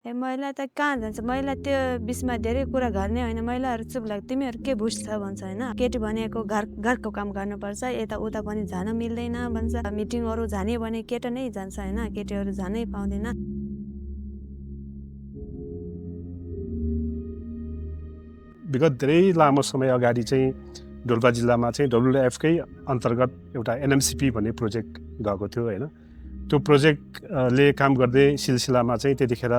महिला त कहाँ जान्छ महिला त्यो बिचमा धेरै कुरा गर्ने होइन महिलाहरू चुप लाग्छ तिमीहरू के बुझ्छ भन्छ होइन केटी भनेको घरको काम गर्नुपर्छ यता उता पनि जान मिल्दैन भन्छ मिटिङहरू जाने भने केटा नै जान्छ होइन केटीहरू जानै पाउँदैन विगत धेरै लामो समय अगाडि चाहिँ डोल्पा जिल्लामा चाहिँ WWFकै अन्तर्गत एउटा NMCP भन्ने प्रोजेक्ट गएको थियो होइन त्यो प्रोजेक्टले काम गर्दै सिलसिलामा चाहिँ त्यतिखेर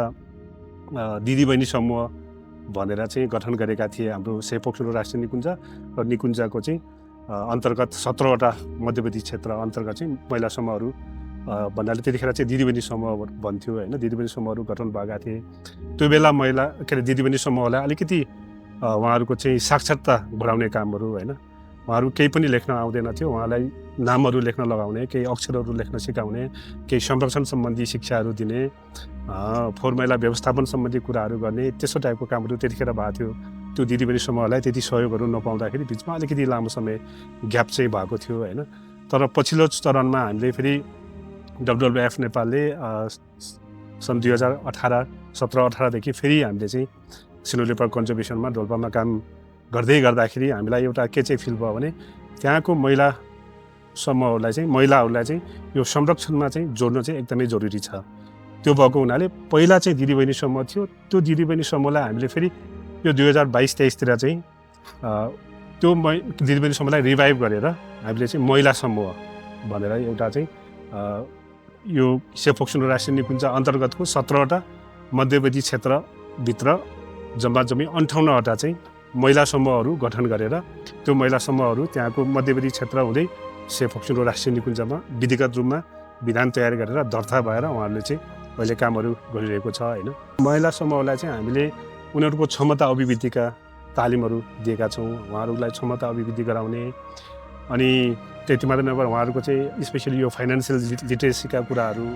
दिदीबहिनी समूह भनेर चाहिँ गठन गरेका थिए हाम्रो सेपोक्सो राष्ट्रिय निकुञ्ज र निकुञ्जको चाहिँ अन्तर्गत 17वटा मध्यवर्ती क्षेत्र अन्तर्गत चाहिँ महिला समूहहरू भन्नाले त्यतिखेर चाहिँ दिदीबहिनी समूह भन्थ्यो होइन दिदीबहिनी समूहहरू गठन भएका थिए त्यो बेला महिला के अरे दिदीबहिनी समूहलाई अलिकति उहाँहरूको चाहिँ साक्षरता बढाउने कामहरू होइन उहाँहरू केही पनि लेख्न आउँदैन थियो उहाँलाई नामहरू लेख्न लगाउने केही अक्षरहरू लेख्न सिकाउने केही संरक्षण सम्बन्धी शिक्षाहरू दिने फोहोर मैला व्यवस्थापन सम्बन्धी कुराहरू गर्ने त्यस्तो टाइपको कामहरू त्यतिखेर भएको थियो त्यो दिदीबहिनी समूहलाई त्यति सहयोगहरू नपाउँदाखेरि बिचमा अलिकति लामो समय ग्याप चाहिँ भएको थियो होइन तर पछिल्लो चरणमा हामीले फेरि WWF नेपालले सन् 2017-18देखि फेरि हामीले चाहिँ सिन्धुली पार्क कन्जर्भेसनमा डोल्पामा काम गर्दै गर्दाखेरि हामीलाई एउटा के चाहिँ फिल भयो भने त्यहाँको महिला समूहहरूलाई चाहिँ महिलाहरूलाई चाहिँ यो संरक्षणमा चाहिँ जोड्न चाहिँ एकदमै जरुरी छ त्यो भएको हुनाले पहिला चाहिँ दिदीबहिनी समूह थियो त्यो दिदीबहिनी समूहलाई हामीले फेरि यो 2022-23तिर चाहिँ त्यो दिदीबहिनी समूहलाई रिभाइभ गरेर हामीले चाहिँ महिला समूह भनेर एउटा चाहिँ यो सेपोक्सो राष्ट्रिय निकुञ्ज अन्तर्गतको 17वटा मध्यवर्ती क्षेत्रभित्र जम्मा 58वटा चाहिँ महिला समूहहरू गठन गरेर त्यो महिला समूहहरू त्यहाँको मध्यवर्ती क्षेत्र हुँदै सेपोक्सो राष्ट्रिय निकुञ्जमा विधिगत रूपमा विधान तयार गरेर दर्ता भएर उहाँहरूले चाहिँ अहिले कामहरू गरिरहेको छ होइन महिला समूहलाई चाहिँ हामीले उनीहरूको क्षमता अभिवृद्धिका तालिमहरू दिएका छौँ उहाँहरूलाई क्षमता अभिवृद्धि गराउने अनि त्यति मात्र नभएर उहाँहरूको चाहिँ स्पेसली यो फाइनेन्सियल लिटरेसीका कुराहरू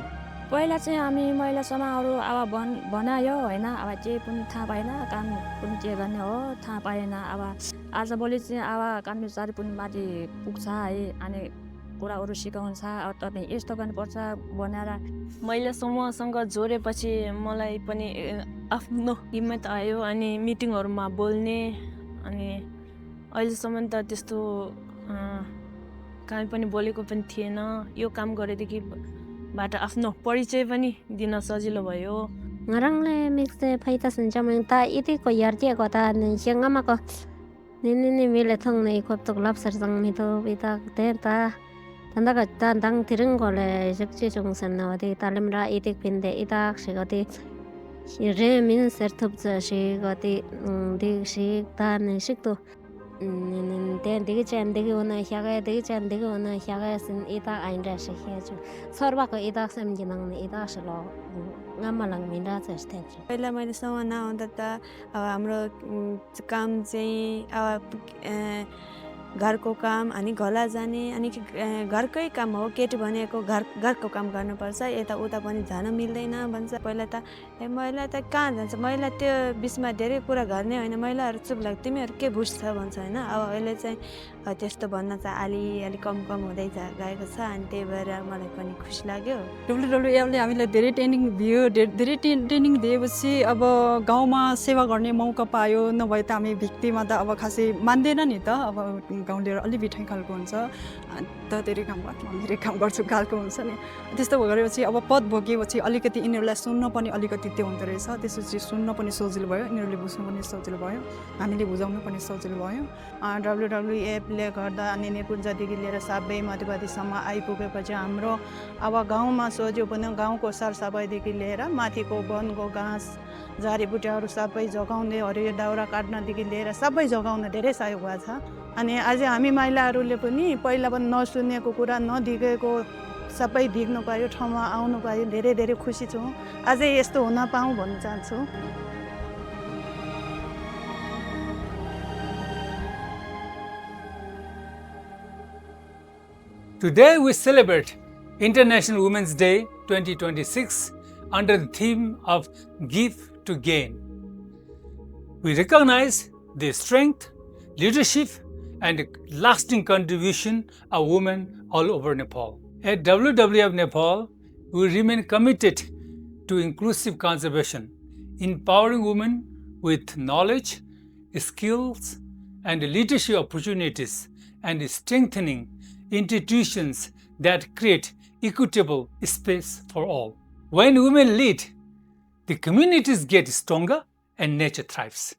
पहिला चाहिँ हामी महिला समूहहरू अब बनायो होइन अब केही पनि थाहा पाएन काम पनि के गर्ने हो थाहा पाएन अब आजभोलि चाहिँ अब कर्मचारी पनि माथि पुग्छ है अनि कुराहरू सिकाउँछ अब तपाईँ यस्तो गर्नुपर्छ भनेर महिला समूहसँग जोडेपछि मलाई पनि आफ्नो हिम्मत आयो अनि मिटिङहरूमा बोल्ने अनि अहिलेसम्म त त्यस्तो कहीँ पनि बोलेको पनि थिएन यो काम गरेदेखि बाट आफ्नो परिचय पनि दिन सजिलो भयो ngarang mixte phaita sanjamang ta iti ko yarti ko ta siangama ko ni mele thong nei khop tok lap sar sang mi to bita te ta tanda ka ta dang tireng ko le jakchi chung san na de talim ra iti pinde ita se ko ti re min ser thup cha se ko ti de se ta ne sik to den de chen de ko na hya ga de chen de ko na hya ga sin ita ain ra se he chu sorba ko ita sam jinang ne ita se lo ngamalang minda cheste पहिला मैले समूह नआउँदा त अब हाम्रो काम चाहिँ अब घरको काम अनि घला जाने अनि घरकै काम हो केटी भनेको घरको काम गर्नुपर्छ यता उता पनि जान मिल्दैन भन्छ पहिला त महिला त कहाँ जान्छ महिला त्यो बिचमा धेरै कुरा गर्ने होइन महिलाहरू चुप लाग्छ तिमीहरू के बुझ्छ भन्छ होइन अब अहिले चाहिँ त्यस्तो भन्न चाहिँ अलि कम हुँदै गएको छ अनि त्यही भएर मलाई पनि खुसी लाग्यो WWFले हामीलाई धेरै ट्रेनिङ दियो धेरै ट्रेनिङ दिएपछि अब गाउँमा सेवा गर्ने मौका पायो नभए त हामी भित्तिमा त अब खासै मान्दैन नि त अब गाउँलेहरू अलि बिठाइ खालको हुन्छ त धेरै काम गर्छु खालको हुन्छ नि त्यस्तो गरेपछि अब पद भोगेपछि अलिकति यिनीहरूलाई सुन्न पनि अलिकति त्यो हुँदो रहेछ त्यसपछि सुन्न पनि सजिलो भयो यिनीहरूले बुझ्नु पनि सजिलो भयो हामीले बुझाउनु पनि सजिलो भयो WWFले गर्दा अनि निकुञ्जदेखि लिएर सबै मध्यवर्तीसम्म आइपुगेपछि हाम्रो अब गाउँमा सोझ्यो पनि गाउँको सरसफाइदेखि लिएर माथिको वनको घाँस झाडीबुटीहरू सबै जोगाउने हरियो दाउरा काट्नदेखि लिएर सबै जोगाउन धेरै सहयोग भएको छ अनि अझै हामी महिलाहरूले पनि पहिला पनि नसुनेको कुरा नदेखेको सबै देख्नु पायो ठाउँमा आउनु पायो धेरै धेरै खुसी छौँ अझै यस्तो हुन पाऊँ भन्न चाहन्छु Today we celebrate International Women's Day 2026 under the theme of Give to Gain. We recognize the strength, leadership, and lasting contribution of women all over Nepal. At WWF Nepal, we remain committed to inclusive conservation, empowering women with knowledge, skills, and leadership opportunities, and strengthening institutions that create equitable space for all. When women lead, the communities get stronger and nature thrives.